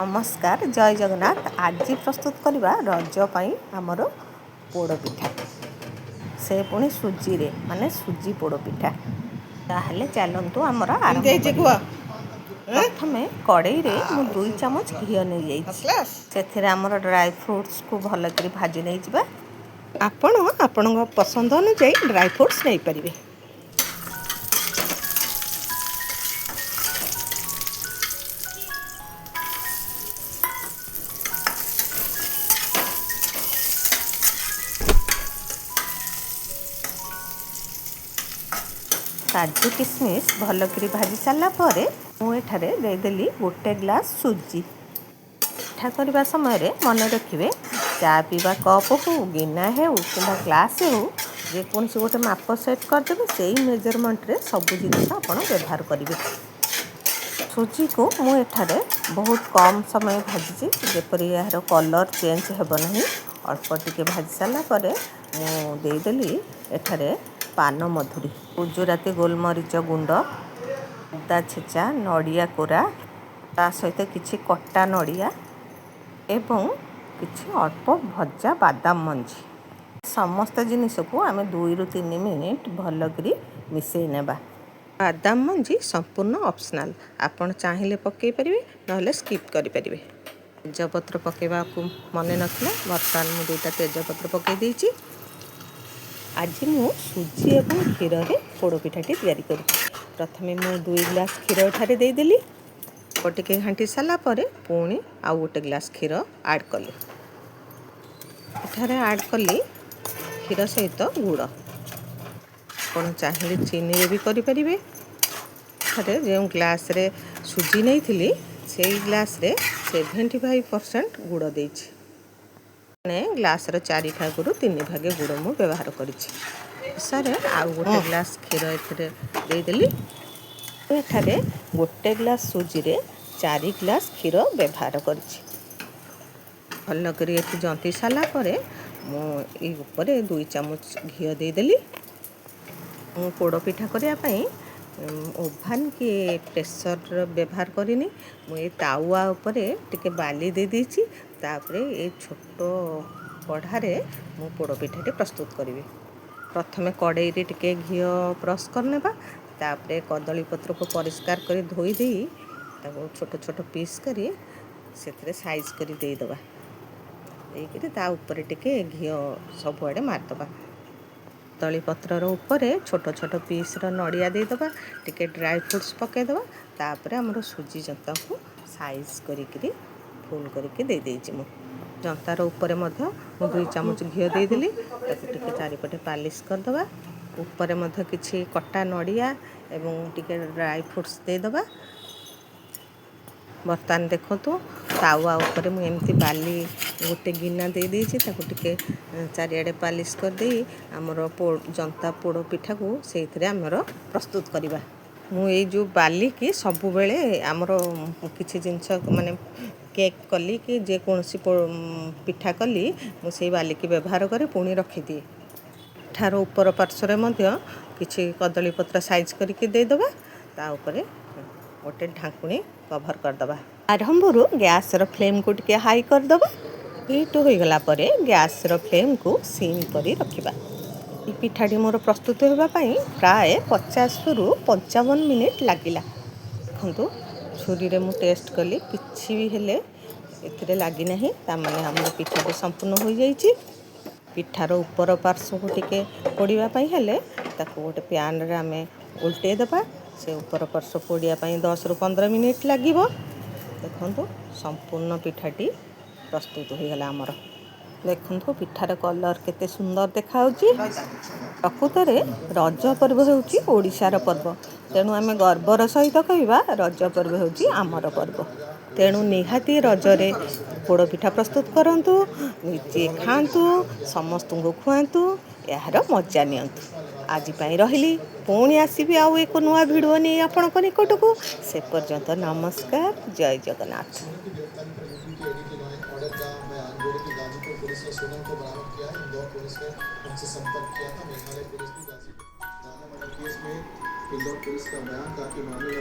नमस्कार जय जगन्नाथ। आज प्रस्तुत करवा रज पाई आमर पोड़ पिठा से पुणी सुजी रे माने सुजी पोड़ पिठा। ताहले चलंतु आमर आरंभ करिबा। प्रथमे कड़ाई रे मु 2 चामच घी नै जाइछि। सेथिरे आमर ड्राई फ्रूट्स को भल करी भाजी नै जिबा। आपण आपणक पसंद अनुसार ड्राई फ्रूट्स नै परिबे। काजू किशमिश भल करी भाजी सारा पर मुझे देदेली गोटे ग्लास सुजी। पिठा करने समय मन रखिए चा पीवा कप हो गिना हो कि ग्लास हो जेकोसी गोटे माप सेट करदेवे से मेजरमेंट रे सब जिनिस आप व्यवहार करेंगे। सुजी को मुझे बहुत कम समय भाजी जेपरी यार कलर चेंज हेबना अल्प टिके भाजी सारापर मुदेली एठारे पान मधुरी गुजराती गोलमरीच गुंड अदा छेचा नड़िया कोरा ता सहित किछि कटा नड़िया एवं किछि अल्प भजा बादाम मंजी समस्त जिनिस को आम 2 ରୁ 3 मिनिट भल करी मिसई नेबा। बादाम मंजी संपूर्ण ऑप्शनल आपण चाहिए पकई पारे ना स्किप करें। तेजपत्र पकेवा को मन नथिला बर्तमान मु 2टा तेजपत्र पकई देइछि। आज मु सुजी एवं क्षीर रे पोड़ पिठाटी तैयारी करी। प्रथमे मु 2 ग्लास क्षीर एठारे देदेली टिके घांटी सारा पर पुणी आउ गोटे ग्लास क्षीर ऐड कली। एठारे ऐड कली क्षीर सहित गुड़ आपण चाहिए चीनी रे भी करि परिबे। एठारे जो ग्लास रे सुजी नहीं थिली से ग्लास रे 75% गुड़ देइछि। ग्लास रो 4 भागरू 3 भागे गुड़ मु व्यवहार करिछि। सर आउ गोटे ग्लास क्षीर एथरे देदेली। एठारे गोटे ग्लास सुजी रे 4 ग्लास क्षीर व्यवहार करिछि। भल करी एथि जंती साला परे मु ई ऊपर 2 चामच घी देदेली। मु पोड़ पिठा करिया पई ओभान के प्रेशर व्यवहार करिनी मुझे तावा उपरे टिके बाली दे दीची तापरे ए छोटो कढ़ारे मु पोड़ पिठाटी प्रस्तुत करी। प्रथमे कड़ाई रे टिके घी ब्रश करनेबा तापरे कदली पत्र को परिष्कार करी धोई देई ताको छोटो छोटो पीस करी सेथरे साइज करी देई दबा। देई ता ऊपर टिके घी सब आड़े मार दबा। कदली पत्रर ऊपर छोट छोट पीस नड़िया दे दबा टिके ड्राई फ्रूट्स पके दबा। तापरे हमर सुजी जंता को साइज करी फुल करके दे देइछि। मु जंतार ऊपर मध्य 2 चामच घी दे देली ताको टिके चारिपटे पालिश कर दबा। ऊपर मध्य किछि कटा नड़िया एवं टिके ड्राई फ्रूट्स दे दबा। बर्तमान देखो तावा ऊपर मु एमती बाली गोटे गिना दे देइछि ताको टिके चारिआडे पालिश कर देई हमर जंता पोड़ पिठा को सेइथरे हमर प्रस्तुत करिबा। मु ए जो बाली की सब बेले हमर किछि जिंस माने केक कली कि जे कोनसी पिठा कली मु सेई बाली की व्यवहार करे पुणी रखी दिए। पिठार ऊपर पार्श्व मध्य किछि कदली पत्र साइज करके दे दबा। ता ऊपर गोटे ढाकुणी कभर कर दबा। आरंभरू गैस रो फ्लेम को टिके हाई कर दबा। हीट हो गला परे गैस रो फ्लेम को सिम करी रखिबा। ई पिठाटी मोर प्रस्तुत होबा पई प्राय 50 रु 55 मिनिट लागिला। देखंतु छुरी रे मु टेस्ट कली किछि भी हेले एथिरे लागी नाही ता माने हमर पिठाटी संपूर्ण हो जाईछि। पिठार ऊपर पार्श्व को टिके पोड़िबा पई हेले ताको गोटे पैन रे आमे उल्टे दबा। से ऊपर पार्श्व पोड़िया पई 10 रु 15 मिनिट लागिबो। देखंतु संपूर्ण पिठाटी प्रस्तुत हो गला हमर। देखंतु पिठार कलर केते सुंदर देखाउची। प्रकृत रे रज पर्व होउची ओडिशार पर्व। तेणु आमे गर्वर सहित कहवा रज पर्व होउची आमर पर्व। तेणु निहाती रजरे पोड़ पिठा प्रस्तुत करंतु निजे खांतु समस्त को खुआंतु यार मजा नियंतु। आज पाई रहिली पुणी आसीबी आउ एक नुआ भिडियो नहीं आपनक निकट को। से पर्यंत नमस्कार जय जगन्नाथ। पुलिस ने सोनम को बरामद किया है। इंदौर पुलिस ने उनसे संपर्क किया था। मेघालय पुलिस भी जाना मर्डर केस में इंदौर पुलिस का बयान था कि मामले